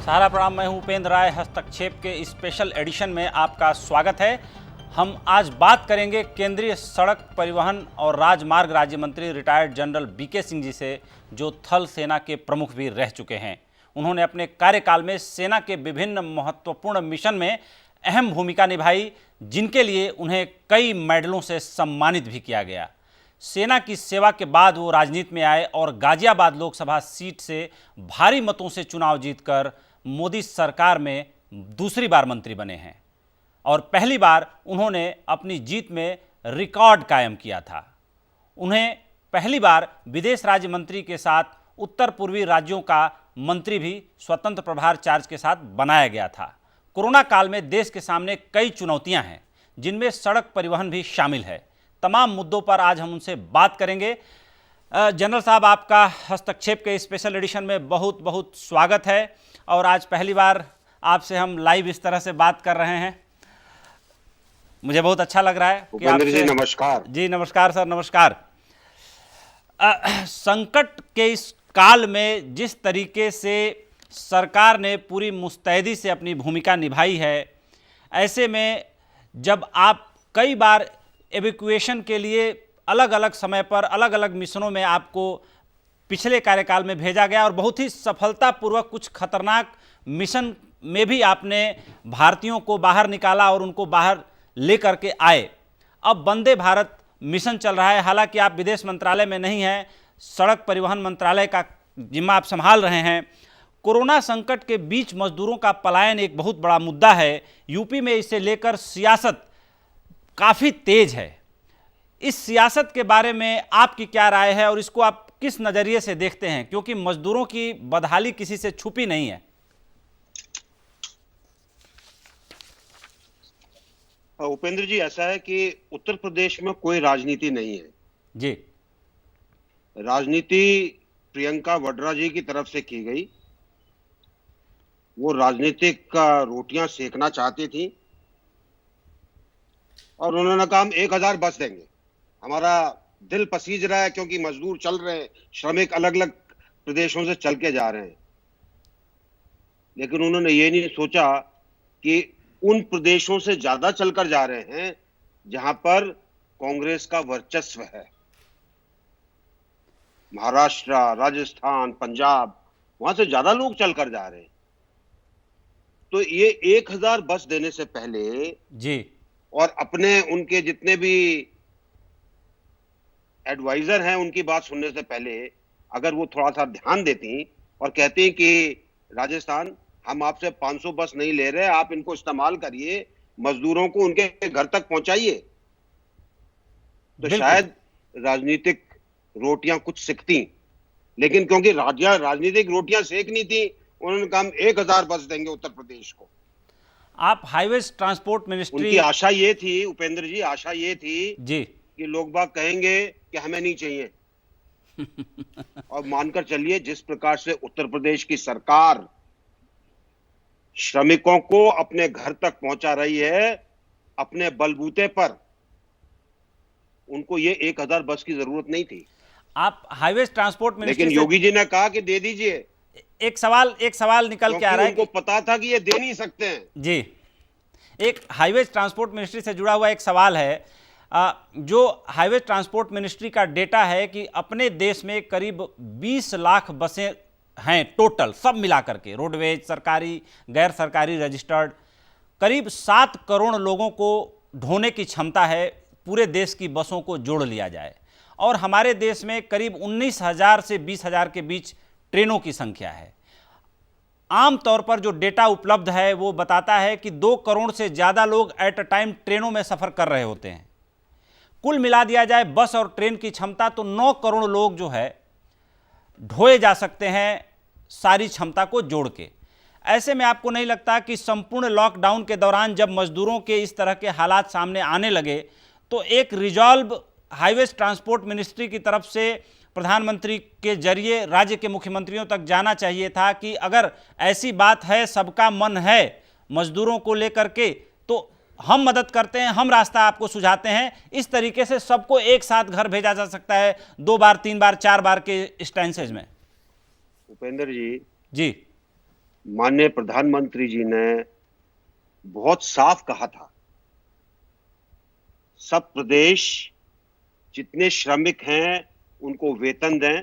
सारा प्रणाम। मैं हूं उपेंद्र राय। हस्तक्षेप के स्पेशल एडिशन में आपका स्वागत है। हम आज बात करेंगे केंद्रीय सड़क परिवहन और राजमार्ग राज्य मंत्री retired general BK Singh ji से, जो थल सेना के प्रमुख भी रह चुके हैं। उन्होंने अपने कार्यकाल में सेना के विभिन्न महत्वपूर्ण मिशन में अहम भूमिका निभाई, जिनके लिए उन्हें कई मेडलों से सम्मानित भी किया गया। सेना की सेवा के बाद वो राजनीति में आए और गाजियाबाद लोकसभा सीट से भारी मतों से चुनाव जीतकर मोदी सरकार में दूसरी बार मंत्री बने हैं और पहली बार उन्होंने अपनी जीत में रिकॉर्ड कायम किया था। उन्हें पहली बार विदेश राज्य मंत्री के साथ उत्तर पूर्वी राज्यों का मंत्री भी स्वतंत्र प्रभार चार्ज के साथ बनाया गया था। कोरोना काल में देश के सामने कई चुनौतियां हैं, जिनमें सड़क परिवहन भी शामिल है। तमाम मुद्दों पर आज हम उनसे बात करेंगे। जनरल साहब, आपका हस्तक्षेप के स्पेशल एडिशन में बहुत बहुत स्वागत है और आज पहली बार आपसे हम लाइव इस तरह से बात कर रहे हैं। मुझे बहुत अच्छा लग रहा है कि आपसे। जी नमस्कार। जी नमस्कार सर, नमस्कार। संकट के इस काल में जिस तरीके से सरकार ने पूरी मुस्तैदी से अपनी भूमिका निभाई है, ऐसे में जब आप कई बार एवैक्यूएशन के लिए अलग अलग समय पर अलग अलग मिशनों में आपको पिछले कार्यकाल में भेजा गया और बहुत ही सफलतापूर्वक कुछ खतरनाक मिशन में भी आपने भारतीयों को बाहर निकाला और उनको बाहर लेकर के आए। अब वंदे भारत मिशन चल रहा है। हालांकि आप विदेश मंत्रालय में नहीं हैं, सड़क परिवहन मंत्रालय का जिम्मा आप संभाल रहे हैं। कोरोना संकट के बीच मजदूरों का पलायन एक बहुत बड़ा मुद्दा है। यूपी में इसे लेकर सियासत काफ़ी तेज है। इस सियासत के बारे में आपकी क्या राय है और इसको आप किस नज़रिए से देखते हैं, क्योंकि मजदूरों की बदहाली किसी से छुपी नहीं है। उपेंद्र जी, ऐसा है कि उत्तर प्रदेश में कोई राजनीति नहीं है जी। राजनीति प्रियंका वाड्रा जी की तरफ से की गई। वो राजनीतिक रोटियां सेकना चाहती थी और उन्होंने कहा हम 1000 बस देंगे। हमारा दिल पसीज रहा है क्योंकि मजदूर चल रहे हैं, श्रमिक अलग अलग प्रदेशों से चल के जा रहे हैं। लेकिन उन्होंने ये नहीं सोचा कि उन प्रदेशों से ज्यादा चलकर जा रहे हैं जहां पर कांग्रेस का वर्चस्व है। महाराष्ट्र, राजस्थान, पंजाब, वहां से ज्यादा लोग चलकर जा रहे हैं। तो ये 1000 बस देने से पहले जी, और अपने उनके जितने भी एडवाइजर हैं उनकी बात सुनने से पहले अगर वो थोड़ा सा ध्यान देती और कहती कि राजस्थान, हम आपसे 500 बस नहीं ले रहे, आप इनको इस्तेमाल करिए, मजदूरों को उनके घर तक पहुंचाइए, तो शायद राजनीतिक रोटियां कुछ सिकती। लेकिन क्योंकि राजनीतिक रोटियां सेकनी थी, उन्होंने कहा हम 1000 बस देंगे उत्तर प्रदेश को। आप हाईवेज ट्रांसपोर्ट मिनिस्ट्री, उनकी आशा ये थी उपेंद्र जी, आशा ये थी जी कि लोग बाग कहेंगे कि हमें नहीं चाहिए। और मानकर चलिए, जिस प्रकार से उत्तर प्रदेश की सरकार श्रमिकों को अपने घर तक पहुंचा रही है अपने बलबूते पर, उनको ये 1000 बस की जरूरत नहीं थी। आप हाईवेज ट्रांसपोर्ट मिनिस्ट्री, लेकिन योगी जी ने कहा कि दे दीजिए। एक सवाल निकल के आ रहा है। उनको पता था कि ये दे नहीं सकते हैं। जी, एक हाईवेज ट्रांसपोर्ट मिनिस्ट्री से जुड़ा हुआ एक सवाल है। जो हाईवे ट्रांसपोर्ट मिनिस्ट्री का डेटा है कि अपने देश में करीब 20 लाख बसें हैं टोटल, सब मिलाकर के, रोडवेज, सरकारी, गैर सरकारी, रजिस्टर्ड। करीब 7 करोड़ लोगों को ढोने की क्षमता है, पूरे देश की बसों को जोड़ लिया जाए। और हमारे देश में करीब 19,000 से 20,000 के बीच ट्रेनों की संख्या है। आमतौर पर जो डेटा उपलब्ध है वो बताता है कि 2 करोड़ से ज़्यादा लोग एट अ टाइम ट्रेनों में सफ़र कर रहे होते हैं। कुल मिला दिया जाए बस और ट्रेन की क्षमता तो 9 करोड़ लोग जो है ढोए जा सकते हैं, सारी क्षमता को जोड़ के। ऐसे में आपको नहीं लगता कि संपूर्ण लॉकडाउन के दौरान जब मजदूरों के इस तरह के हालात सामने आने लगे तो एक रिजॉल्व हाईवेज ट्रांसपोर्ट मिनिस्ट्री की तरफ से प्रधानमंत्री के जरिए राज्य के मुख्यमंत्रियों तक जाना चाहिए था कि अगर ऐसी बात है, सबका मन है मजदूरों को लेकर के, तो हम मदद करते हैं, हम रास्ता आपको सुझाते हैं। इस तरीके से सबको एक साथ घर भेजा जा सकता है 2 बार, 3 बार, 4 बार के स्टेंसेज में। उपेंद्र जी, जी, माननीय प्रधानमंत्री जी ने बहुत साफ कहा था, सब प्रदेश जितने श्रमिक हैं उनको वेतन दें,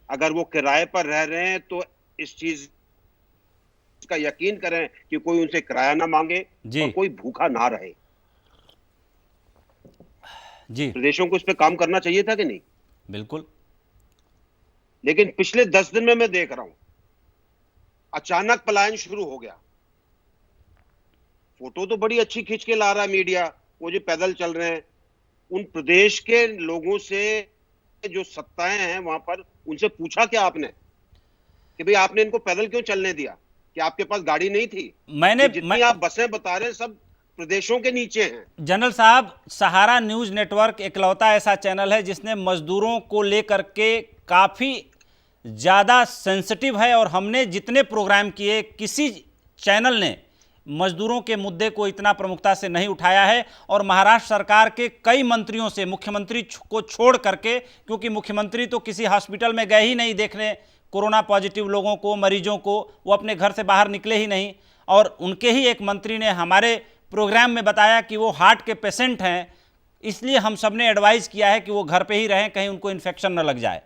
अगर वो किराए पर रह रहे हैं तो इस चीज का यकीन करें कि कोई उनसे किराया ना मांगे जी और कोई भूखा ना रहे। जी प्रदेशों को इस पे काम करना चाहिए था कि नहीं? बिल्कुल। लेकिन पिछले 10 दिन में मैं देख रहा हूं अचानक पलायन शुरू हो गया। फोटो तो बड़ी अच्छी खींच के ला रहा है मीडिया, वो जो पैदल चल रहे हैं, उन प्रदेश के लोगों से जो सत्ताएं हैं वहां पर, उनसे पूछा क्या आपने कि भाई आपने इनको पैदल क्यों चलने दिया? कि आपके पास गाड़ी नहीं थी? मैंने जितनी आप बसें बता रहे हैं सब प्रदेशों के नीचे हैं। जनरल साहब, सहारा न्यूज नेटवर्क इकलौता ऐसा चैनल है जिसने मजदूरों को लेकर के काफी ज्यादा सेंसिटिव है, और हमने जितने प्रोग्राम किए किसी चैनल ने मजदूरों के मुद्दे को इतना प्रमुखता से नहीं उठाया है। और महाराष्ट्र सरकार के कई मंत्रियों से, मुख्यमंत्री को छोड़ करके, क्योंकि मुख्यमंत्री तो किसी हॉस्पिटल में गए ही नहीं देखने कोरोना पॉजिटिव लोगों को, मरीजों को, वो अपने घर से बाहर निकले ही नहीं। और उनके ही एक मंत्री ने हमारे प्रोग्राम में बताया कि वो हार्ट के पेशेंट हैं, इसलिए हम सब ने एडवाइस किया है कि वो घर पे ही रहें, कहीं उनको इन्फेक्शन न लग जाए।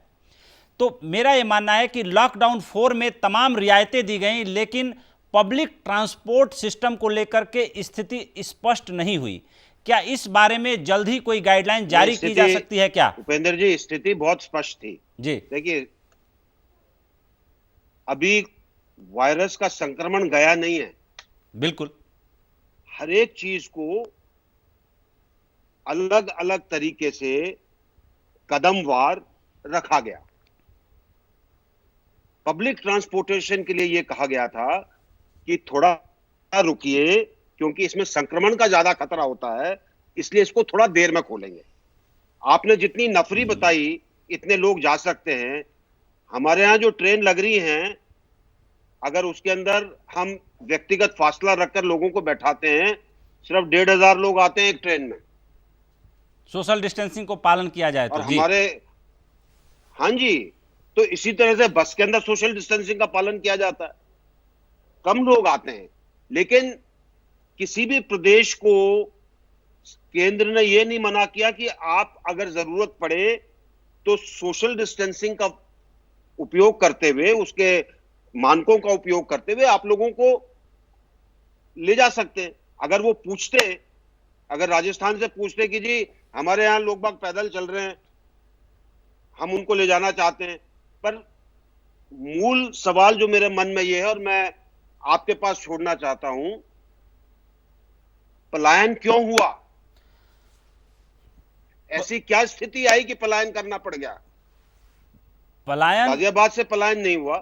तो मेरा ये मानना है कि लॉकडाउन 4 में तमाम रियायतें दी गई, लेकिन पब्लिक ट्रांसपोर्ट सिस्टम को लेकर के स्थिति स्पष्ट नहीं हुई। क्या इस बारे में जल्द ही कोई गाइडलाइन जारी की जा सकती है क्या? उपेंद्र जी, स्थिति बहुत स्पष्ट थी जी देखिए, अभी वायरस का संक्रमण गया नहीं है। बिल्कुल। हर एक चीज को अलग अलग तरीके से कदमवार रखा गया। पब्लिक ट्रांसपोर्टेशन के लिए यह कहा गया था कि थोड़ा रुकिए, क्योंकि इसमें संक्रमण का ज्यादा खतरा होता है, इसलिए इसको थोड़ा देर में खोलेंगे। आपने जितनी नफरी बताई, इतने लोग जा सकते हैं। हमारे यहां जो ट्रेन लग रही हैं, अगर उसके अंदर हम व्यक्तिगत फासला रखकर लोगों को बैठाते हैं, सिर्फ 1,500 लोग आते हैं एक ट्रेन में। सोशल डिस्टेंसिंग को पालन किया जाए तो और जी। हमारे, हाँ जी, तो इसी तरह से बस के अंदर सोशल डिस्टेंसिंग का पालन किया जाता है, कम लोग आते हैं। लेकिन किसी भी प्रदेश को केंद्र ने यह नहीं मना किया कि आप अगर जरूरत पड़े तो सोशल डिस्टेंसिंग का उपयोग करते हुए, उसके मानकों का उपयोग करते हुए आप लोगों को ले जा सकते हैं। अगर वो पूछते, अगर राजस्थान से पूछते कि जी हमारे यहां लोग बाग पैदल चल रहे हैं, हम उनको ले जाना चाहते हैं, पर मूल सवाल जो मेरे मन में ये है और मैं आपके पास छोड़ना चाहता हूं, पलायन क्यों हुआ? ऐसी क्या स्थिति आई कि पलायन करना पड़ गया? पलायन, गाजियाबाद से पलायन नहीं हुआ।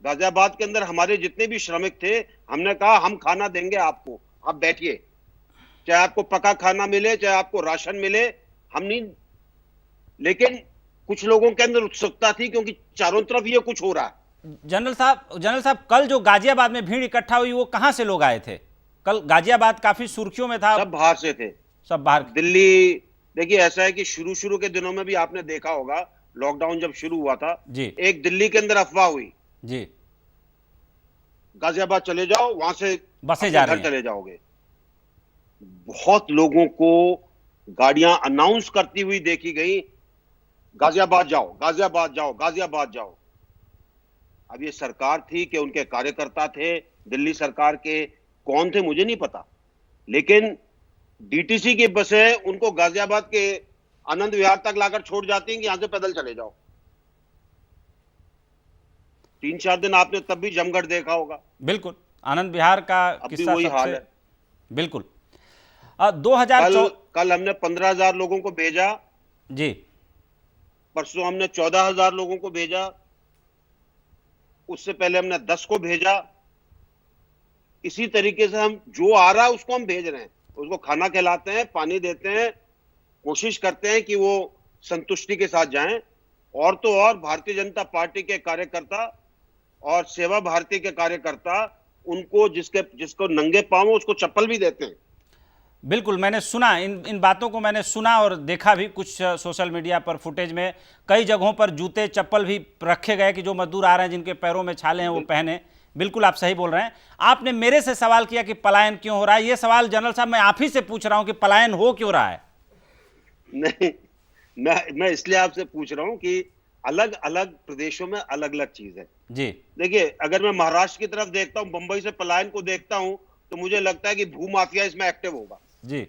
गाजियाबाद के अंदर हमारे जितने भी श्रमिक थे, हमने कहा हम खाना देंगे आपको, आप बैठिए, चाहे आपको पका खाना मिले, चाहे आपको राशन मिले, हम नहीं। लेकिन कुछ लोगों के अंदर उत्सुकता थी, क्योंकि चारों तरफ ये कुछ हो रहा है। जनरल साहब, कल जो गाजियाबाद में भीड़ इकट्ठा हुई, वो कहां से लोग आए थे? कल गाजियाबाद काफी सुर्खियों में था। सब बाहर से थे, सब बाहर। दिल्ली। देखिए, ऐसा है कि शुरू के दिनों में भी आपने देखा होगा, लॉकडाउन जब शुरू हुआ था जी, एक दिल्ली के अंदर अफवाह हुई जी, गाजियाबाद चले जाओ, वहां से बसें जा रही घर हैं। चले जाओगे। बहुत लोगों को गाड़ियां अनाउंस करती हुई देखी गई, गाजियाबाद जाओ, गाजियाबाद जाओ, गाजियाबाद जाओ। अब ये सरकार थी कि उनके कार्यकर्ता थे, दिल्ली सरकार के कौन थे मुझे नहीं पता, लेकिन डीटीसी की बसें उनको गाजियाबाद के आनंद विहार तक लाकर छोड़ जाती हैं कि यहां से पैदल चले जाओ। 3-4 दिन आपने तब भी जमघट देखा होगा। बिल्कुल, आनंद विहार का अब भी किस्सा वही हाल सबसे, है। बिल्कुल। 2014 कल हमने 15,000 लोगों को भेजा, जी, परसों हमने 14,000 लोगों को भेजा, उससे पहले हमने 10 को भेजा। इसी तरीके से हम जो आ रहा है उसको हम भेज रहे हैं, उसको खाना खिलाते हैं, पानी देते हैं, कोशिश करते हैं कि वो संतुष्टि के साथ जाएं। और तो और भारतीय जनता पार्टी के कार्यकर्ता और सेवा भारती के कार्यकर्ता, उनको जिसको नंगे पांव उसको चप्पल भी देते हैं। बिल्कुल, मैंने सुना, इन बातों को मैंने सुना और देखा भी कुछ सोशल मीडिया पर फुटेज में। कई जगहों पर जूते चप्पल भी रखे गए कि जो मजदूर आ रहे हैं जिनके पैरों में छाले हैं वो पहने। बिल्कुल आप सही बोल रहे हैं। आपने मेरे से सवाल किया कि पलायन क्यों हो रहा है, ये सवाल जनरल साहब मैं आप ही से पूछ रहा हूं कि पलायन हो क्यों रहा है। नहीं, मैं इसलिए आपसे पूछ रहा हूं कि अलग अलग प्रदेशों में अलग अलग चीज है जी। देखिए, अगर मैं महाराष्ट्र की तरफ देखता हूं, मुंबई से पलायन को देखता हूं, तो मुझे लगता है कि भूमाफिया इसमें एक्टिव होगा जी,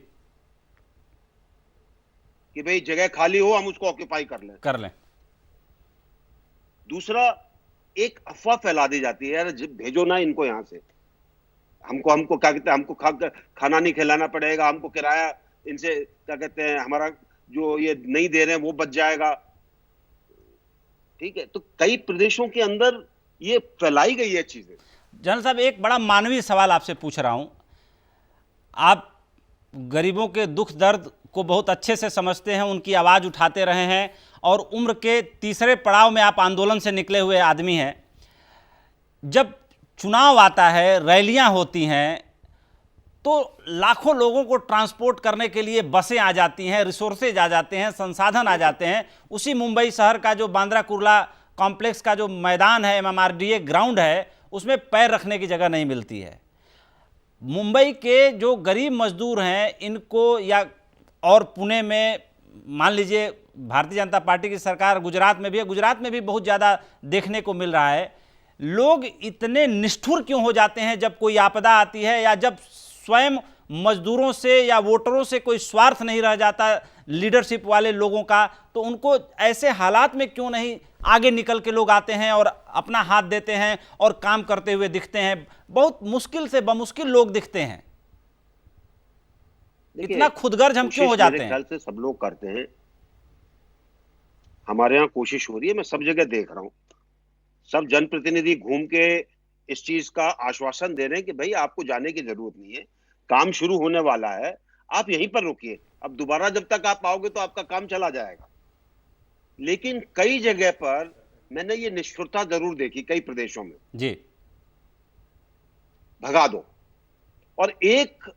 कि भाई जगह खाली हो, हम उसको ऑक्यूपाई कर लें। दूसरा, एक अफवाह फैला दी जाती है, यार भेजो ना इनको यहां से, हमको क्या कहते हैं, हमको खाना नहीं खिलाना पड़ेगा, हमको किराया इनसे क्या कहते हैं, हमारा जो ये नहीं दे रहे हैं वो बच जाएगा। ठीक है, तो कई प्रदेशों के अंदर ये फैलाई गई है चीजें। जनरल साहब एक बड़ा मानवीय सवाल आपसे पूछ रहा हूं। आप गरीबों के दुख दर्द को बहुत अच्छे से समझते हैं, उनकी आवाज़ उठाते रहे हैं और उम्र के तीसरे पड़ाव में आप आंदोलन से निकले हुए आदमी हैं। जब चुनाव आता है, रैलियां होती हैं, तो लाखों लोगों को ट्रांसपोर्ट करने के लिए बसें आ जाती हैं, रिसोर्सेज आ जाते हैं, संसाधन आ जाते हैं। उसी मुंबई शहर का जो बांद्रा कुर्ला कॉम्प्लेक्स का जो मैदान है, MMRDA ग्राउंड है, उसमें पैर रखने की जगह नहीं मिलती है। मुंबई के जो गरीब मजदूर हैं इनको, या और पुणे में मान लीजिए भारतीय जनता पार्टी की सरकार गुजरात में भी है, गुजरात में भी बहुत ज़्यादा देखने को मिल रहा है। लोग इतने निष्ठुर क्यों हो जाते हैं जब कोई आपदा आती है, या जब स्वयं मजदूरों से या वोटरों से कोई स्वार्थ नहीं रह जाता लीडरशिप वाले लोगों का, तो उनको ऐसे हालात में क्यों नहीं आगे निकल के लोग आते हैं और अपना हाथ देते हैं और काम करते हुए दिखते हैं। बहुत मुश्किल से बमुश्किल लोग दिखते हैं। इतना खुदगर्ज हम क्यों हो जाते हैं? मेरे ख्याल से सब लोग करते हैं। हमारे यहाँ कोशिश हो रही है, मैं सब जगह देख रहा हूं, सब जनप्रतिनिधि घूम के इस चीज का आश्वासन दे रहे हैं कि भाई आपको जाने की जरूरत नहीं है, काम शुरू होने वाला है, आप यहीं पर रुकिए, अब दोबारा जब तक आप आओगे तो आपका काम चला जाएगा। लेकिन कई जगह पर मैंने ये निष्ठुरता जरूर देखी, कई प्रदेशों में जी, भगा दो। और एक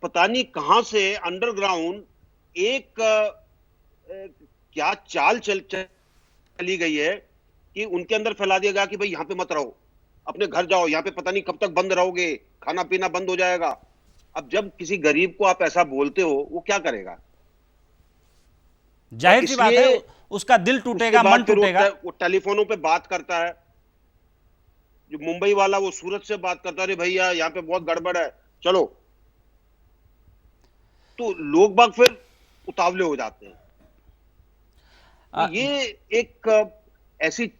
पता नहीं कहां से अंडरग्राउंड एक क्या चाल चली गई है कि उनके अंदर फैला दिया गया कि भाई यहां पे मत रहो, अपने घर जाओ, यहां पे पता नहीं कब तक बंद रहोगे, खाना पीना बंद हो जाएगा। अब जब किसी गरीब को आप ऐसा बोलते हो, वो क्या करेगा? जाहिर सी बात है उसका दिल टूटेगा, मन टूटेगा। वो टेलीफोनों पे बात करता है, जो मुंबई वाला वो सूरत से बात करता है, अरे भैया यहाँ पे बहुत गड़बड़ है, चलो। तो लोग बाग फिर उतावले हो जाते हैं। तो ये एक ऐसी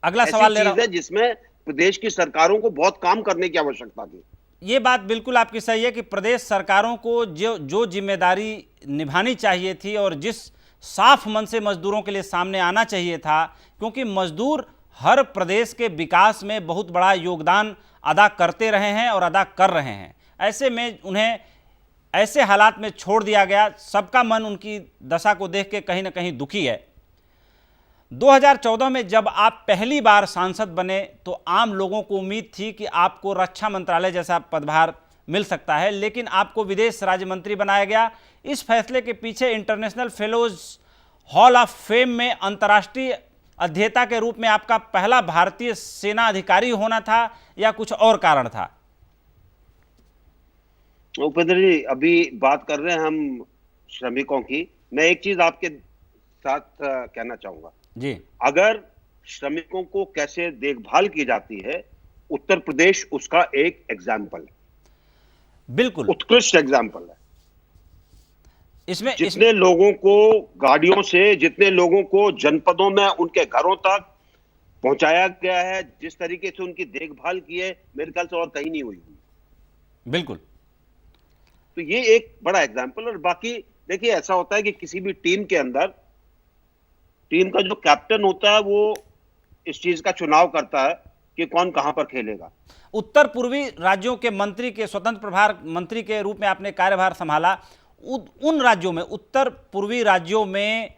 अगला सवाल ले रहा हूं, जिसमें प्रदेश की सरकारों को बहुत काम करने की आवश्यकता थी। ये बात बिल्कुल आपकी सही है कि प्रदेश सरकारों को जो जिम्मेदारी निभानी चाहिए थी और जिस साफ मन से मजदूरों के लिए सामने आना चाहिए था, क्योंकि मजदूर हर प्रदेश के विकास में बहुत बड़ा योगदान अदा करते रहे हैं और अदा कर रहे हैं। ऐसे में उन्हें ऐसे हालात में छोड़ दिया गया। सबका मन उनकी दशा को देख के कहीं ना कहीं दुखी है। 2014 में जब आप पहली बार सांसद बने तो आम लोगों को उम्मीद थी कि आपको रक्षा मंत्रालय जैसा पदभार मिल सकता है, लेकिन आपको विदेश राज्य मंत्री बनाया गया। इस फैसले के पीछे international fellows hall of fame में अंतर्राष्ट्रीय अध्येता के रूप में आपका पहला भारतीय सेना अधिकारी होना था या कुछ और कारण था? उपेंद्र जी, अभी बात कर रहे हैं हम श्रमिकों की। मैं एक चीज आपके साथ कहना चाहूंगा जी। अगर श्रमिकों को कैसे देखभाल की जाती है, उत्तर प्रदेश उसका एक एग्जाम्पल है, बिल्कुल उत्कृष्ट एग्जाम्पल है। इसमें जितने लोगों को गाड़ियों से, जितने लोगों को जनपदों में उनके घरों तक पहुंचाया गया है, जिस तरीके से उनकी देखभाल की है, मेरे ख्याल से और कहीं नहीं हुई। बिल्कुल, तो ये एक बड़ा एग्जाम्पल। और बाकी देखिए, ऐसा होता है कि किसी भी टीम के अंदर टीम का जो कैप्टन होता है वो इस चीज का चुनाव करता है कि कौन कहां पर खेलेगा। उत्तर पूर्वी राज्यों के मंत्री के स्वतंत्र प्रभार मंत्री के रूप में आपने कार्यभार संभाला। उन राज्यों में, उत्तर पूर्वी राज्यों में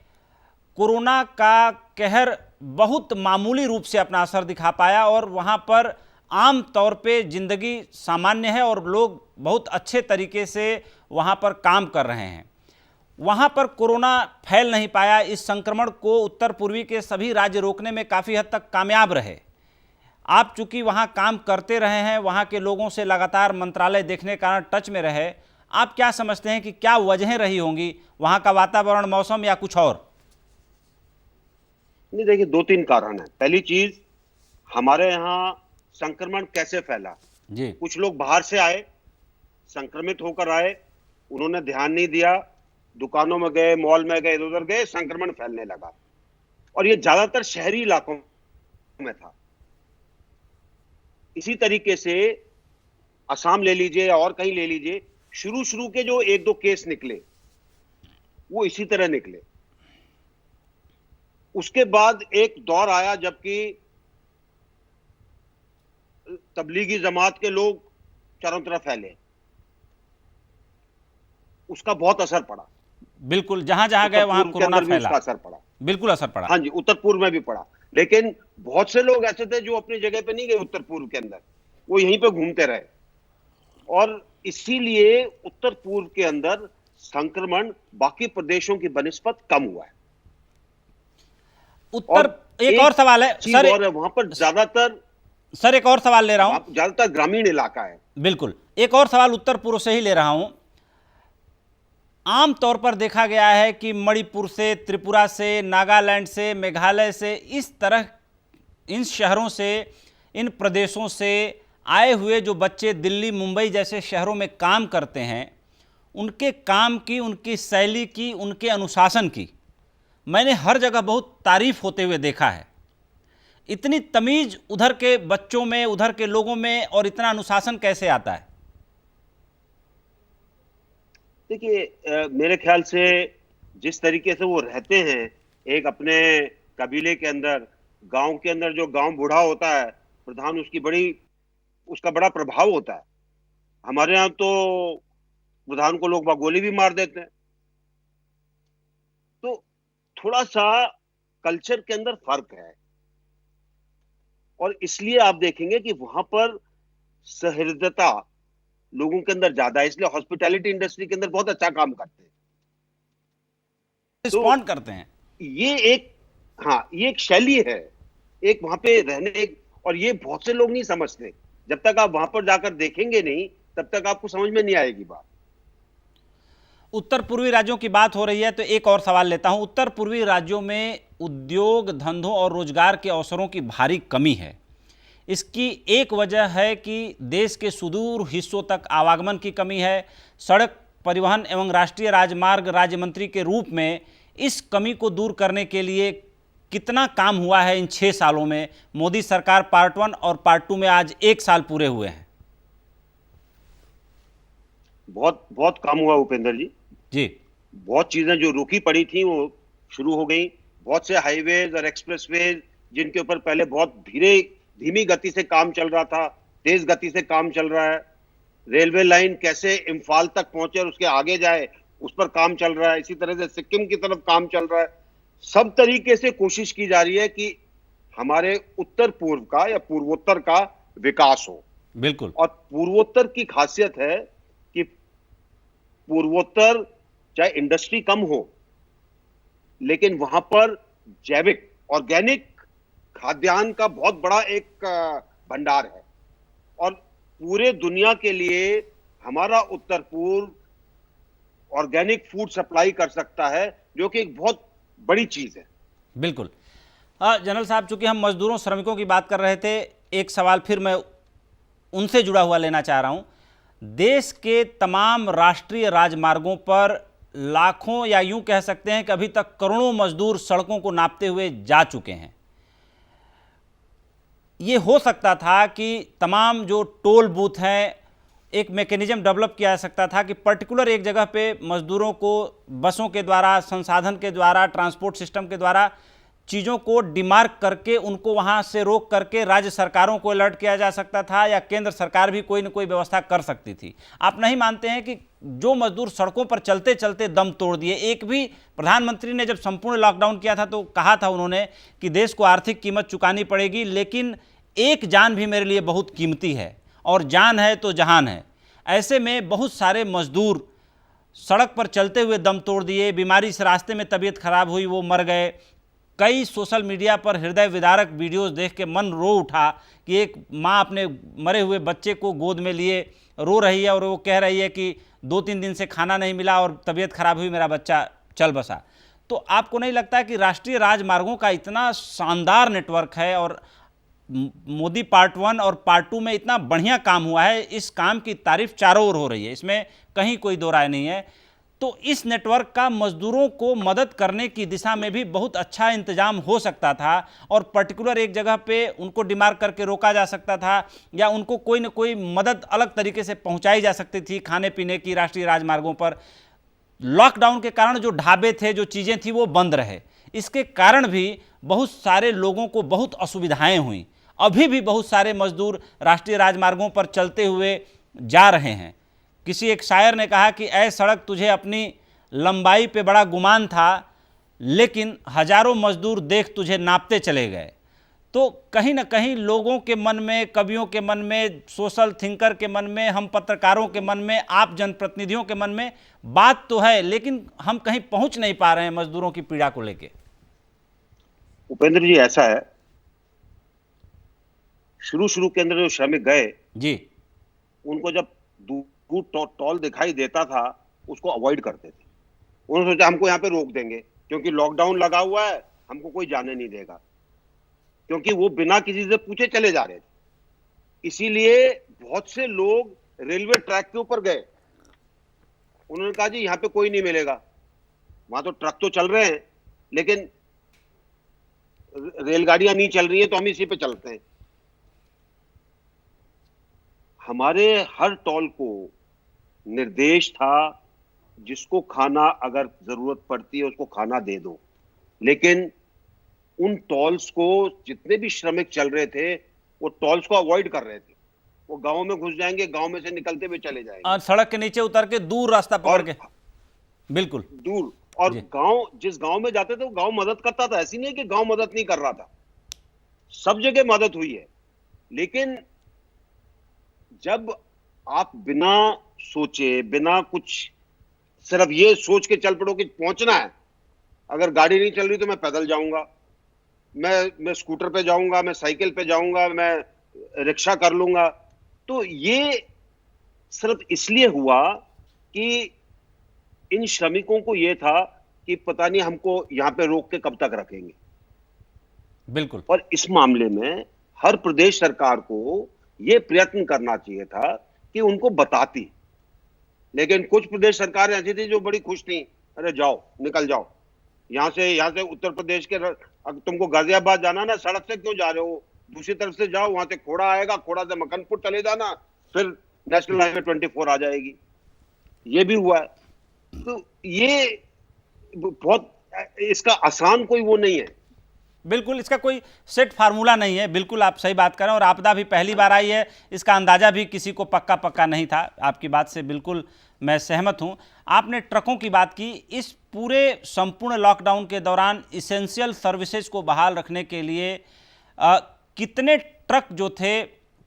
कोरोना का कहर बहुत मामूली रूप से अपना असर दिखा पाया और वहां पर आम तौर पे जिंदगी सामान्य है और लोग बहुत अच्छे तरीके से वहाँ पर काम कर रहे हैं। वहाँ पर कोरोना फैल नहीं पाया। इस संक्रमण को उत्तर पूर्वी के सभी राज्य रोकने में काफ़ी हद तक कामयाब रहे। आप चूंकि वहाँ काम करते रहे हैं, वहाँ के लोगों से लगातार मंत्रालय देखने के कारण टच में रहे, आप क्या समझते हैं कि क्या वजहें रही होंगी? वहाँ का वातावरण, मौसम या कुछ और? नहीं, देखिए, 2-3 कारण है। पहली चीज, हमारे यहाँ संक्रमण कैसे फैला? जी। कुछ लोग बाहर से आए, संक्रमित होकर आए, उन्होंने ध्यान नहीं दिया, दुकानों में गए, मॉल में गए, इधर उधर गए, संक्रमण फैलने लगा। और ये ज्यादातर शहरी इलाकों में था। इसी तरीके से असम ले लीजिए या और कहीं ले लीजिए, शुरू के जो 1-2 केस निकले वो इसी तरह निकले। उसके बाद एक दौर आया जबकि तबलीगी जमात के लोग चारों तरफ फैले, उसका बहुत असर पड़ा। बिल्कुल, जहां जहां गए वहां कोरोना फैला, उसका असर पड़ा। बिल्कुल असर पड़ा। हाँ जी, उत्तर पूर्व में भी पड़ा। लेकिन बहुत से लोग ऐसे थे जो अपनी जगह पे नहीं गए उत्तर पूर्व के अंदर, वो यहीं पे घूमते रहे, और इसीलिए उत्तर पूर्व के अंदर संक्रमण बाकी प्रदेशों की बनिस्बत कम हुआ है। एक और सवाल है सर, और वहां पर ज्यादातर, सर एक और सवाल ले रहा हूं, ज्यादातर ग्रामीण इलाका है। बिल्कुल, एक और सवाल उत्तर पूर्व से ही ले रहा हूं। आम तौर पर देखा गया है कि मणिपुर से, त्रिपुरा से, नागालैंड से, मेघालय से, इस तरह इन शहरों से, इन प्रदेशों से आए हुए जो बच्चे दिल्ली, मुंबई जैसे शहरों में काम करते हैं, उनके काम की, उनकी शैली की, उनके अनुशासन की मैंने हर जगह बहुत तारीफ होते हुए देखा है। इतनी तमीज उधर के बच्चों में, उधर के लोगों में, और इतना अनुशासन कैसे आता है? देखिए, मेरे ख्याल से जिस तरीके से वो रहते हैं एक अपने कबीले के अंदर, गांव के अंदर, जो गांव बूढ़ा होता है प्रधान, उसका बड़ा प्रभाव होता है। हमारे यहाँ तो प्रधान को लोग गोली भी मार देते हैं। तो थोड़ा सा कल्चर के अंदर फर्क है, और इसलिए आप देखेंगे कि वहां पर सहृदयता लोगों के अंदर ज्यादा है, इसलिए हॉस्पिटैलिटी इंडस्ट्री के अंदर बहुत अच्छा काम करते हैं, रिस्पॉन्ड करते हैं। ये एक शैली है, एक वहां पे रहने, और ये बहुत से लोग नहीं समझते। जब तक आप वहां पर जाकर देखेंगे नहीं, तब तक आपको समझ में नहीं आएगी बात। उत्तर पूर्वी राज्यों की बात हो रही है तो एक और सवाल लेता हूं। उत्तर पूर्वी राज्यों में उद्योग, धंधों और रोजगार के अवसरों की भारी कमी है। इसकी एक वजह है कि देश के सुदूर हिस्सों तक आवागमन की कमी है। सड़क परिवहन एवं राष्ट्रीय राजमार्ग राज्य मंत्री के रूप में इस कमी को दूर करने के लिए कितना काम हुआ है इन 6 सालों में? मोदी सरकार पार्ट 1 और पार्ट 2 में आज 1 साल पूरे हुए हैं। बहुत बहुत काम हुआ उपेंद्र जी। बहुत चीजें जो रुकी पड़ी थी वो शुरू हो गई। बहुत से हाईवेज और एक्सप्रेसवेज जिनके ऊपर पहले बहुत धीमी गति से काम चल रहा था, तेज गति से काम चल रहा है। रेलवे लाइन कैसे इम्फाल तक पहुंचे और उसके आगे जाए, उस पर काम चल रहा है। इसी तरह से सिक्किम की तरफ काम चल रहा है। सब तरीके से कोशिश की जा रही है कि हमारे उत्तर पूर्व का या पूर्वोत्तर का विकास हो। बिल्कुल। और पूर्वोत्तर की खासियत है कि पूर्वोत्तर चाहे इंडस्ट्री कम हो, लेकिन वहां पर जैविक, ऑर्गेनिक खाद्यान्न का बहुत बड़ा एक भंडार है, और पूरे दुनिया के लिए हमारा उत्तर पूर्व ऑर्गेनिक फूड सप्लाई कर सकता है, जो कि एक बहुत बड़ी चीज है। बिल्कुल। जनरल साहब, चूंकि हम मजदूरों, श्रमिकों की बात कर रहे थे, एक सवाल फिर मैं उनसे जुड़ा हुआ लेना चाह रहा हूं। देश के तमाम राष्ट्रीय राजमार्गों पर लाखों, या यूं कह सकते हैं कि अभी तक करोड़ों मजदूर सड़कों को नापते हुए जा चुके हैं। ये हो सकता था कि तमाम जो टोल बूथ हैं, एक मैकेनिज्म डेवलप किया जा सकता था कि पर्टिकुलर एक जगह पे मजदूरों को बसों के द्वारा, संसाधन के द्वारा, ट्रांसपोर्ट सिस्टम के द्वारा चीज़ों को डिमार्क करके उनको वहाँ से रोक करके राज्य सरकारों को अलर्ट किया जा सकता था, या केंद्र सरकार भी कोई न कोई व्यवस्था कर सकती थी। आप नहीं मानते हैं कि जो मजदूर सड़कों पर चलते चलते दम तोड़ दिए? एक भी प्रधानमंत्री ने जब संपूर्ण लॉकडाउन किया था तो कहा था उन्होंने कि देश को आर्थिक कीमत चुकानी पड़ेगी, लेकिन एक जान भी मेरे लिए बहुत कीमती है, और जान है तो जहान है। ऐसे में बहुत सारे मजदूर सड़क पर चलते हुए दम तोड़ दिए, बीमारी से रास्ते में तबीयत खराब हुई, वो मर गए। कई सोशल मीडिया पर हृदय विदारक वीडियोस देख के मन रो उठा कि एक माँ अपने मरे हुए बच्चे को गोद में लिए रो रही है और वो कह रही है कि 2-3 दिन से खाना नहीं मिला और तबीयत खराब हुई, मेरा बच्चा चल बसा। तो आपको नहीं लगता कि राष्ट्रीय राजमार्गों का इतना शानदार नेटवर्क है और मोदी पार्ट 1 और पार्ट 2 में इतना बढ़िया काम हुआ है, इस काम की तारीफ चारों ओर हो रही है, इसमें कहीं कोई दो राय नहीं है, तो इस नेटवर्क का मजदूरों को मदद करने की दिशा में भी बहुत अच्छा इंतजाम हो सकता था और पर्टिकुलर एक जगह पे उनको डिमार्क करके रोका जा सकता था या उनको कोई ना कोई मदद अलग तरीके से पहुंचाई जा सकती थी खाने पीने की राष्ट्रीय राजमार्गों पर। लॉकडाउन के कारण जो ढाबे थे, जो चीज़ें थी, वो बंद रहे, इसके कारण भी बहुत सारे लोगों को बहुत असुविधाएं हुई। अभी भी बहुत सारे मजदूर राष्ट्रीय राजमार्गों पर चलते हुए जा रहे हैं। किसी एक शायर ने कहा कि ऐ सड़क तुझे अपनी लंबाई पे बड़ा गुमान था, लेकिन हजारों मजदूर देख तुझे नापते चले गए। तो कहीं ना कहीं लोगों के मन में, कवियों के मन में, सोशल थिंकर के मन में, हम पत्रकारों के मन में, आप जनप्रतिनिधियों के मन में बात तो है, लेकिन हम कहीं पहुंच नहीं पा रहे हैं मजदूरों की पीड़ा को लेके। उपेंद्र जी, ऐसा है, शुरू के अंदर जो श्रमिक गए जी, उनको जब दूर टॉल दिखाई देता था उसको अवॉइड करते थे। उन्होंने सोचा हमको यहाँ पे रोक देंगे क्योंकि लॉकडाउन लगा हुआ है, हमको कोई जाने नहीं देगा, क्योंकि वो बिना किसी से पूछे चले जा रहे थे। इसीलिए बहुत से लोग रेलवे ट्रैक के ऊपर गए। उन्होंने कहा जी यहाँ पे कोई नहीं मिलेगा, वहां तो ट्रक तो चल रहे हैं लेकिन रेलगाड़ियां नहीं चल रही है, तो हम इसी पे चलते हैं। हमारे हर टॉल को निर्देश था जिसको खाना अगर जरूरत पड़ती है उसको खाना दे दो, लेकिन उन टॉल्स को जितने भी श्रमिक चल रहे थे वो टॉल्स को अवॉइड कर रहे थे। वो गांव में घुस जाएंगे, गांव में से निकलते हुए चले जाएंगे और सड़क के नीचे उतर के दूर रास्ता पकड़ के, बिल्कुल दूर। और गांव, जिस गांव में जाते थे वो गांव मदद करता था, ऐसी नहीं है कि गांव मदद नहीं कर रहा था, सब जगह मदद हुई है। लेकिन जब आप बिना सोचे, बिना कुछ, सिर्फ ये सोच के चल पड़ो कि पहुंचना है, अगर गाड़ी नहीं चल रही तो मैं पैदल जाऊंगा, मैं स्कूटर पे जाऊंगा, मैं साइकिल पे जाऊंगा, मैं रिक्शा कर लूंगा, तो ये सिर्फ इसलिए हुआ कि इन श्रमिकों को यह था कि पता नहीं हमको यहां पे रोक के कब तक रखेंगे। बिल्कुल। और इस मामले में हर प्रदेश सरकार को यह प्रयत्न करना चाहिए था कि उनको बताती, लेकिन कुछ प्रदेश सरकारें ऐसी थी जो बड़ी खुश थी, अरे जाओ, निकल जाओ यहां से उत्तर प्रदेश के, अगर तुमको गाजियाबाद जाना ना, सड़क से क्यों जा रहे हो, दूसरी तरफ से जाओ, वहां से खोड़ा आएगा, खोड़ा से मकनपुर चले जाना, फिर नेशनल हाईवे 24 आ जाएगी। ये भी हुआ है। तो ये बहुत, इसका आसान कोई वो नहीं है, बिल्कुल इसका कोई सेट फार्मूला नहीं है, बिल्कुल आप सही बात कर रहे हैं। और आपदा भी पहली बार आई है, इसका अंदाजा भी किसी को पक्का नहीं था। आपकी बात से बिल्कुल मैं सहमत हूं। आपने ट्रकों की बात की, इस पूरे संपूर्ण लॉकडाउन के दौरान इसेंशियल सर्विसेज को बहाल रखने के लिए कितने ट्रक जो थे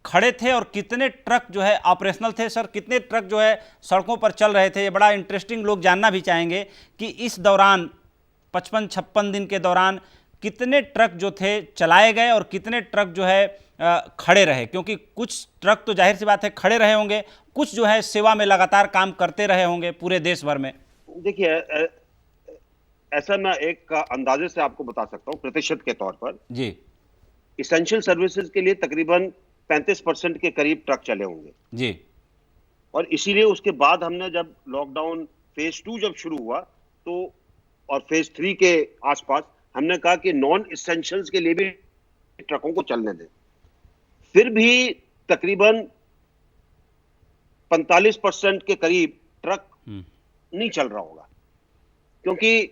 खड़े थे और कितने ट्रक जो है ऑपरेशनल थे? सर, कितने ट्रक जो है सड़कों पर चल रहे थे? ये बड़ा इंटरेस्टिंग, लोग जानना भी चाहेंगे कि इस दौरान 55-56 दिन के दौरान कितने ट्रक जो थे चलाए गए और कितने ट्रक जो है खड़े रहे, क्योंकि कुछ ट्रक तो जाहिर सी बात है खड़े रहे होंगे, कुछ जो है सेवा में लगातार काम करते रहे होंगे पूरे देश भर में। देखिए, ऐसा मैं एक अंदाजे से आपको बता सकता हूं प्रतिशत के तौर पर जी। इसेंशियल सर्विसेज के लिए तकरीबन 35% के करीब ट्रक चले होंगे जी। और इसीलिए उसके बाद हमने जब लॉकडाउन फेज 2 जब शुरू हुआ तो, और फेज 3 के आसपास हमने कहा कि नॉन इसेंशियल्स के लिए भी ट्रकों को चलने दें। फिर भी तकरीबन 45% के करीब ट्रक नहीं चल रहा होगा, क्योंकि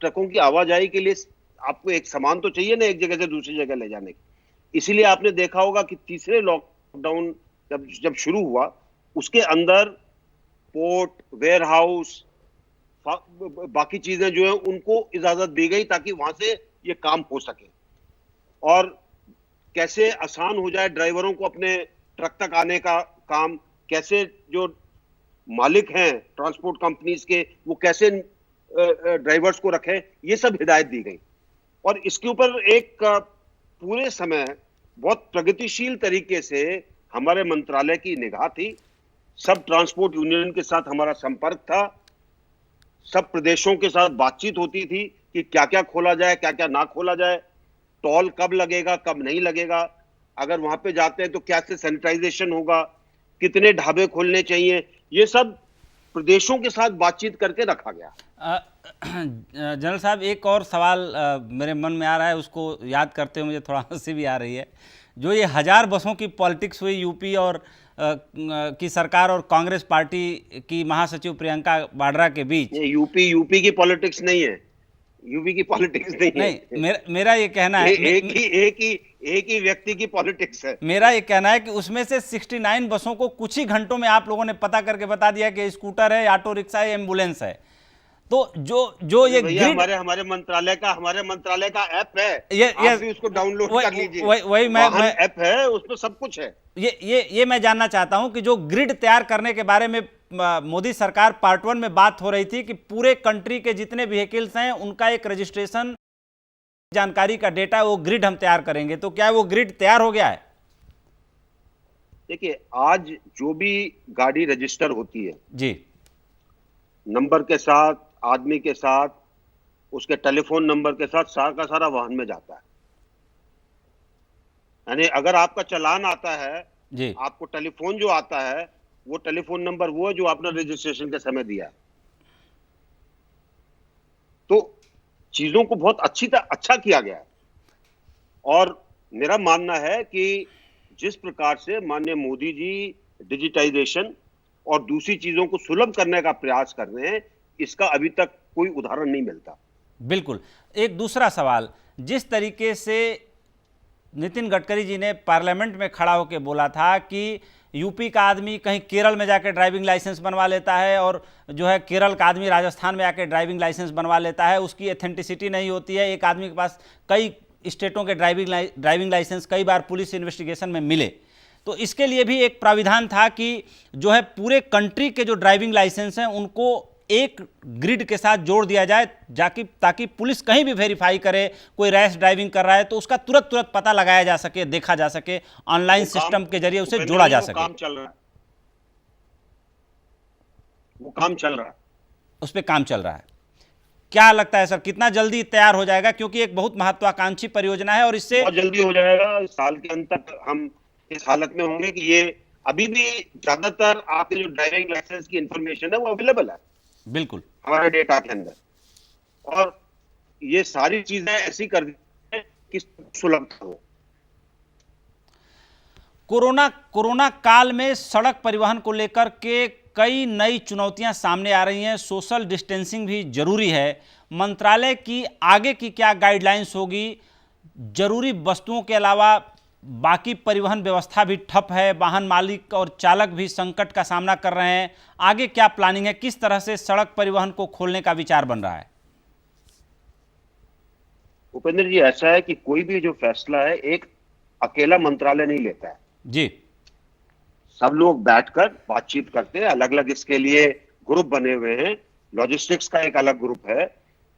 ट्रकों की आवाजाही के लिए आपको एक सामान तो चाहिए ना, एक जगह से दूसरी जगह ले जाने की। इसीलिए आपने देखा होगा कि तीसरे लॉकडाउन जब शुरू हुआ उसके अंदर पोर्ट, वेयर हाउस, बाकी चीजें जो है उनको इजाजत दी गई ताकि वहां से ये काम हो सके और कैसे आसान हो जाए ड्राइवरों को अपने ट्रक तक आने का काम, कैसे जो मालिक हैं ट्रांसपोर्ट कंपनीज के, वो कैसे ड्राइवर्स को रखें, ये सब हिदायत दी गई। और इसके ऊपर एक पूरे समय बहुत प्रगतिशील तरीके से हमारे मंत्रालय की निगाह थी। सब ट्रांसपोर्ट यूनियन के साथ हमारा संपर्क था, सब प्रदेशों के साथ बातचीत होती थी कि क्या क्या खोला जाए, क्या क्या ना खोला जाए, टोल कब लगेगा, कब नहीं लगेगा, अगर वहां पे जाते हैं तो कैसे सैनिटाइजेशन होगा, कितने ढाबे खोलने चाहिए, ये सब प्रदेशों के साथ बातचीत करके रखा गया। जनरल साहब, एक और सवाल मेरे मन में आ रहा है, उसको याद करते हुए मुझे थोड़ा हंसी भी आ रही है। जो ये 1000 बसों की पॉलिटिक्स हुई यूपी और की सरकार और कांग्रेस पार्टी की महासचिव प्रियंका वाड्रा के बीच, ये यूपी की पॉलिटिक्स नहीं है, यूपी की पॉलिटिक्स नहीं है। नहीं, मेरा ये कहना है, एक ही व्यक्ति की पॉलिटिक्स है। मेरा ये कहना है कि उसमें से 69 बसों को कुछ ही घंटों में आप लोगों ने पता करके बता दिया कि स्कूटर है, ऑटो रिक्शा है, एम्बुलेंस है। तो जो ये ग्रिड हमारे मंत्रालय का ऐप है, आप भी उसको डाउनलोड कर लीजिए। वही मैं ऐप है, उसमें सब कुछ है। ये मैं जानना चाहता हूं कि जो ग्रिड तैयार करने के बारे में मोदी सरकार पार्ट 1 में बात हो रही थी कि पूरे कंट्री के जितने व्हीकल्स हैं उनका एक रजिस्ट्रेशन जानकारी का डेटा, वो ग्रिड हम तैयार करेंगे, तो क्या वो ग्रिड तैयार हो गया है? देखिए, आज जो भी गाड़ी रजिस्टर होती है जी, नंबर के साथ, आदमी के साथ, उसके टेलीफोन नंबर के साथ, सारा का सारा वाहन में जाता है। यानी अगर आपका चालान आता है जी, आपको टेलीफोन जो आता है, वो टेलीफोन नंबर वो है जो आपने रजिस्ट्रेशन के समय दिया है। तो चीजों को बहुत अच्छा किया गया है। और मेरा मानना है कि जिस प्रकार से माननीय मोदी जी डिजिटाइजेशन और दूसरी चीजों को सुलभ करने का प्रयास कर रहे हैं, इसका अभी तक कोई उदाहरण नहीं मिलता। बिल्कुल। एक दूसरा सवाल, जिस तरीके से नितिन गडकरी जी ने पार्लियामेंट में खड़ा होकर बोला था कि यूपी का आदमी कहीं केरल में जाकर ड्राइविंग लाइसेंस बनवा लेता है और जो है केरल का आदमी राजस्थान में आकर ड्राइविंग लाइसेंस बनवा लेता है, उसकी एथेंटिसिटी नहीं होती है। एक आदमी के पास कई स्टेटों के ड्राइविंग लाइसेंस कई बार पुलिस इन्वेस्टिगेशन में मिले। तो इसके लिए भी एक प्राविधान था कि जो है पूरे कंट्री के जो ड्राइविंग लाइसेंस हैं उनको एक ग्रिड के साथ जोड़ दिया जाए, ताकि पुलिस कहीं भी वेरीफाई करे कोई रैश ड्राइविंग कर रहा है तो उसका तुरंत पता लगाया जा सके, देखा जा सके, ऑनलाइन सिस्टम के जरिए उसे जोड़ा जा सके। काम चल रहा है, वो काम चल रहा है, उस पर काम चल रहा है। क्या लगता है सर, कितना जल्दी तैयार हो जाएगा? क्योंकि एक बहुत महत्वाकांक्षी परियोजना है और इससे बहुत जल्दी हो जाएगा। साल के अंत तक हम इस हालत में होंगे कि ये अभी भी ज्यादातर आपके जो ड्राइविंग लाइसेंस की इंफॉर्मेशन है वो अवेलेबल है बिल्कुल हमारे डेटा के अंदर, और ये सारी चीजें ऐसी कर दी है कि सुलभ हो। कोरोना काल में सड़क परिवहन को लेकर के कई नई चुनौतियां सामने आ रही हैं। सोशल डिस्टेंसिंग भी जरूरी है। मंत्रालय की आगे की क्या गाइडलाइंस होगी? जरूरी वस्तुओं के अलावा बाकी परिवहन व्यवस्था भी ठप है, वाहन मालिक और चालक भी संकट का सामना कर रहे हैं। आगे क्या प्लानिंग है? किस तरह से सड़क परिवहन को खोलने का विचार बन रहा है? उपेंद्र जी, ऐसा है कि कोई भी जो फैसला है एक अकेला मंत्रालय नहीं लेता है जी। सब लोग बैठकर बातचीत करते हैं, अलग अलग इसके लिए ग्रुप बने हुए हैं। लॉजिस्टिक्स का एक अलग ग्रुप है,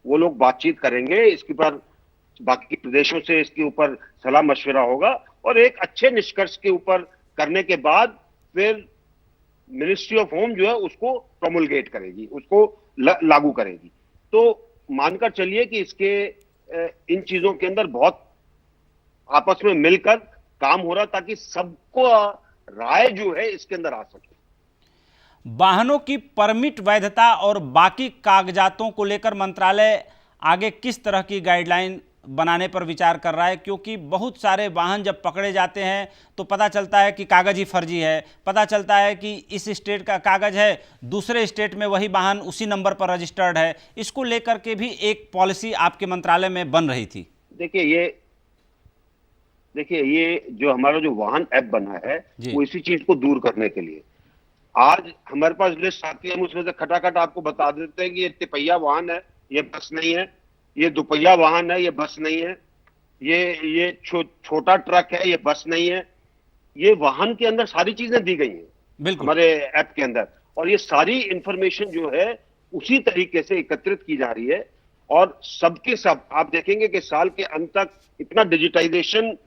वो लोग बातचीत करेंगे, इसके ऊपर बाकी प्रदेशों से इसके ऊपर सलाह मशवरा होगा और एक अच्छे निष्कर्ष के ऊपर करने के बाद फिर मिनिस्ट्री ऑफ होम जो है उसको प्रोमुलगेट करेगी, उसको लागू करेगी। तो मानकर चलिए कि इसके इन चीजों के अंदर बहुत आपस में मिलकर काम हो रहा ताकि सबको राय जो है इसके अंदर आ सके। वाहनों की परमिट वैधता और बाकी कागजातों को लेकर मंत्रालय आगे किस तरह की गाइडलाइन बनाने पर विचार कर रहा है? क्योंकि बहुत सारे वाहन जब पकड़े जाते हैं तो पता चलता है कि कागज ही फर्जी है, पता चलता है कि इस स्टेट का कागज है, दूसरे स्टेट में वही वाहन उसी नंबर पर रजिस्टर्ड है। इसको लेकर के भी एक पॉलिसी आपके मंत्रालय में बन रही थी। देखिए ये जो हमारा जो वाहन ऐप बना है वो इसी चीज को दूर करने के लिए। आज हमारे पास लिस्ट आती है, हम उसमें से खटाखट आपको बता देते हैं कि ये तिपहिया वाहन है, ये बस नहीं है, ये दुपहिया वाहन है, ये बस नहीं है, ये छोटा ट्रक है, ये बस नहीं है। ये वाहन के अंदर सारी चीजें दी गई हैं हमारे ऐप के अंदर। और ये सारी इंफॉर्मेशन जो है उसी तरीके से एकत्रित की जा रही है, और सबके सब आप देखेंगे कि साल के अंत तक इतना डिजिटाइजेशन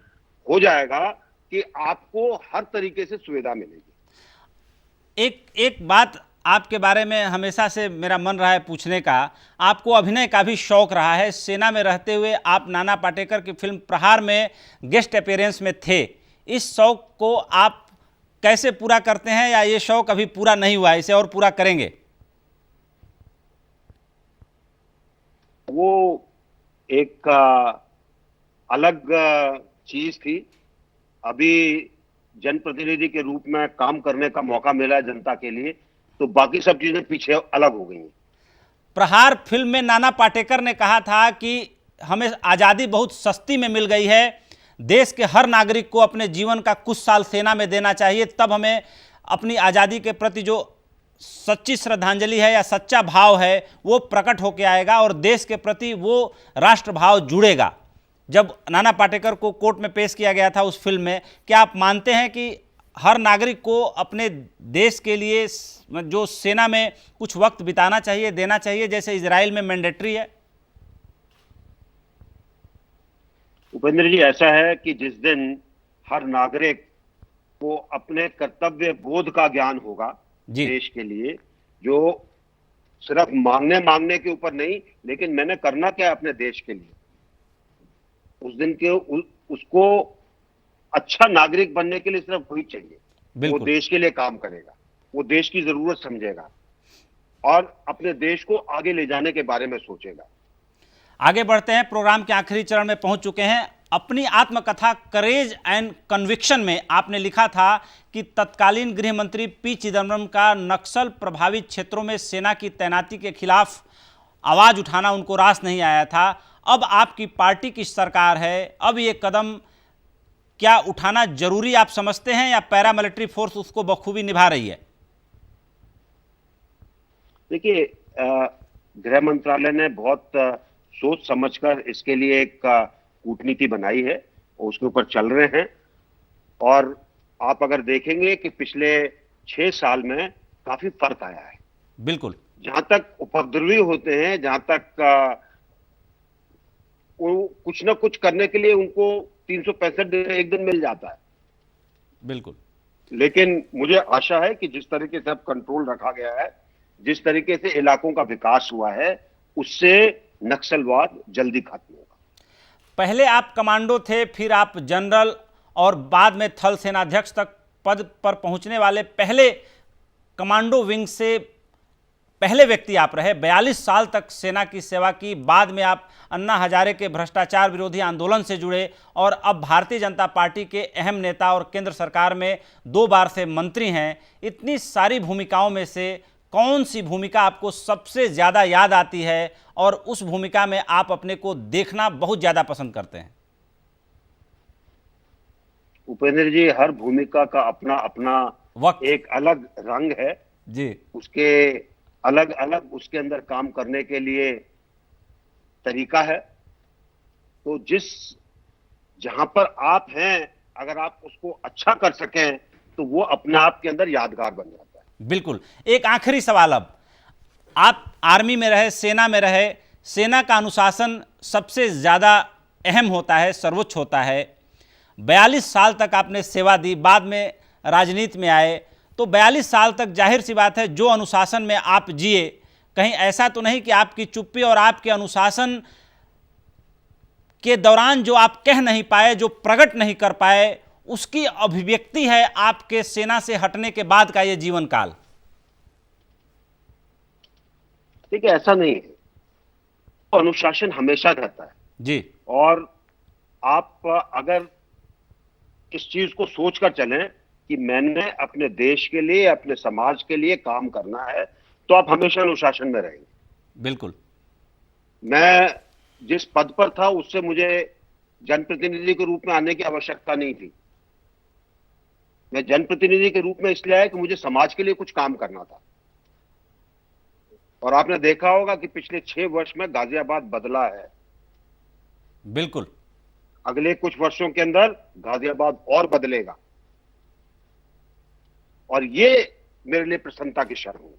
हो जाएगा कि आपको हर तरीके से सुविधा मिलेगी। एक एक बात आपके बारे में हमेशा से मेरा मन रहा है पूछने का, आपको अभिनय का भी शौक रहा है। सेना में रहते हुए आप नाना पाटेकर की फिल्म प्रहार में गेस्ट अपीयरेंस में थे। इस शौक को आप कैसे पूरा करते हैं, या ये शौक अभी पूरा नहीं हुआ, इसे और पूरा करेंगे? वो एक अलग चीज थी। अभी जनप्रतिनिधि के रूप में काम करने का मौका मिला है जनता के लिए, तो बाकी सब चीजें पीछे अलग हो गई हैं। प्रहार फिल्म में नाना पाटेकर ने कहा था कि हमें आज़ादी बहुत सस्ती में मिल गई है, देश के हर नागरिक को अपने जीवन का कुछ साल सेना में देना चाहिए, तब हमें अपनी आज़ादी के प्रति जो सच्ची श्रद्धांजलि है या सच्चा भाव है वो प्रकट होकर आएगा और देश के प्रति वो राष्ट्रभाव जुड़ेगा। जब नाना पाटेकर को कोर्ट में पेश किया गया था उस फिल्म में, क्या आप मानते हैं कि हर नागरिक को अपने देश के लिए जो सेना में कुछ वक्त बिताना चाहिए, देना चाहिए, जैसे इजराइल में मैंडेटरी है? उपेंद्र जी, ऐसा है कि जिस दिन हर नागरिक को अपने कर्तव्य बोध का ज्ञान होगा देश के लिए, जो सिर्फ मांगने के ऊपर नहीं, लेकिन मैंने करना क्या है अपने देश के लिए, उस दिन के उसको अच्छा नागरिक बनने के लिए सिर्फ वही चाहिए। वो देश के लिए काम करेगा, वो देश की जरूरत समझेगा और अपने देश को आगे ले जाने के बारे में सोचेगा। आगे बढ़ते हैं, प्रोग्राम के आखिरी चरण में पहुंच चुके हैं। अपनी आत्मकथा करेज एंड कन्विक्शन में आपने लिखा था कि तत्कालीन गृह मंत्री पी चिदम्बरम का नक्सल प्रभावित क्षेत्रों में सेना की तैनाती के खिलाफ आवाज उठाना उनको रास नहीं आया था। अब आपकी पार्टी की सरकार है, अब ये कदम क्या उठाना जरूरी आप समझते हैं, या पैरामिलिट्री फोर्स उसको बखूबी निभा रही है? देखिए, गृह मंत्रालय ने बहुत सोच समझकर इसके लिए एक कूटनीति बनाई है और उसके ऊपर चल रहे हैं। और आप अगर देखेंगे कि पिछले 6 साल में काफी फर्क आया है। बिल्कुल। जहां तक उपद्रवी होते हैं, जहां तक वो कुछ ना कुछ करने के लिए उनको 365 दिन एक दिन मिल जाता है। बिल्कुल। लेकिन मुझे आशा है कि जिस तरीके से अब कंट्रोल रखा गया है, जिस तरीके से इलाकों का विकास हुआ है, उससे नक्सलवाद जल्दी खत्म होगा। पहले आप कमांडो थे, फिर आप जनरल और बाद में थल सेनाध्यक्ष तक पद पर पहुंचने वाले पहले कमांडो विंग से पहले व्यक्ति आप रहे। 42 साल तक सेना की सेवा की, बाद में आप अन्ना हजारे के भ्रष्टाचार विरोधी आंदोलन से जुड़े और अब भारतीय जनता पार्टी के अहम नेता और केंद्र सरकार में 2 बार से मंत्री हैं। इतनी सारी भूमिकाओं में से कौन सी भूमिका आपको सबसे ज़्यादा याद आती है और उस भूमिका में आप अपने को देखना बहुत ज़्यादा पसंद करते हैं? उपेंद्र जी, हर भूमिका का अपना अपना वक्त, एक अलग रंग है जी। उसके अलग अलग उसके अंदर काम करने के लिए तरीका है। तो जहां पर आप हैं, अगर आप उसको अच्छा कर सकें तो वो अपने आप के अंदर यादगार बन जाता है। बिल्कुल। एक आखिरी सवाल, अब आप आर्मी में रहे, सेना में रहे, सेना का अनुशासन सबसे ज़्यादा अहम होता है, सर्वोच्च होता है। 42 साल तक आपने सेवा दी, बाद में राजनीति में आए, तो 42 साल तक जाहिर सी बात है जो अनुशासन में आप जिए, कहीं ऐसा तो नहीं कि आपकी चुप्पी और आपके अनुशासन के दौरान जो आप कह नहीं पाए, जो प्रकट नहीं कर पाए, उसकी अभिव्यक्ति है आपके सेना से हटने के बाद का ये जीवन काल? ठीक है, ऐसा नहीं है, तो अनुशासन हमेशा रहता है जी। और आप अगर इस चीज को सोचकर चलें कि मैंने अपने देश के लिए, अपने समाज के लिए काम करना है, तो आप हमेशा अनुशासन में रहेंगे। बिल्कुल। मैं जिस पद पर था उससे मुझे जनप्रतिनिधि के रूप में आने की आवश्यकता नहीं थी। मैं जनप्रतिनिधि के रूप में इसलिए आया कि मुझे समाज के लिए कुछ काम करना था। और आपने देखा होगा कि पिछले 6 वर्ष में गाजियाबाद बदला है। बिल्कुल। अगले कुछ वर्षों के अंदर गाजियाबाद और बदलेगा। और ये मेरे लिए प्रसन्नता की क्षण हो।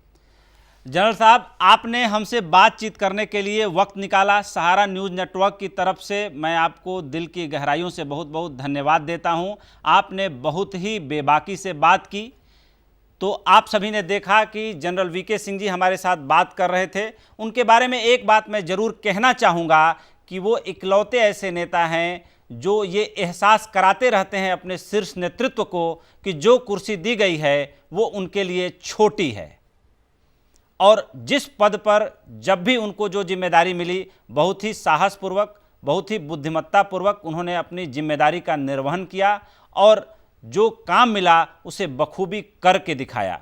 जनरल साहब, आपने हमसे बातचीत करने के लिए वक्त निकाला। सहारा न्यूज़ नेटवर्क की तरफ से मैं आपको दिल की गहराइयों से बहुत बहुत धन्यवाद देता हूं। आपने बहुत ही बेबाकी से बात की। तो आप सभी ने देखा कि जनरल वीके सिंह जी हमारे साथ बात कर रहे थे। उनके बारे में एक बात मैं ज़रूर कहना चाहूँगा कि वो इकलौते ऐसे नेता हैं जो ये एहसास कराते रहते हैं अपने शीर्ष नेतृत्व को कि जो कुर्सी दी गई है वो उनके लिए छोटी है, और जिस पद पर जब भी उनको जो जिम्मेदारी मिली, बहुत ही साहसपूर्वक, बहुत ही बुद्धिमत्तापूर्वक उन्होंने अपनी जिम्मेदारी का निर्वहन किया और जो काम मिला उसे बखूबी करके दिखाया।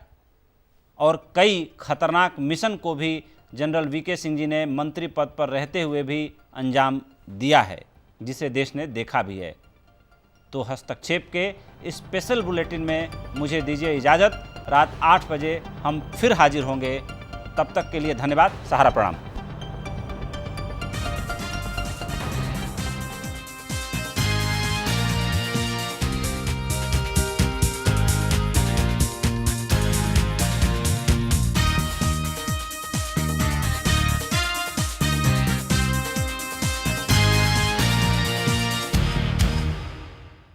और कई खतरनाक मिशन को भी जनरल वीके सिंह जी ने मंत्री पद पर रहते हुए भी अंजाम दिया है, जिसे देश ने देखा भी है। तो हस्तक्षेप के स्पेशल बुलेटिन में मुझे दीजिए इजाज़त। रात 8 बजे हम फिर हाजिर होंगे। तब तक के लिए धन्यवाद। सहारा प्रणाम।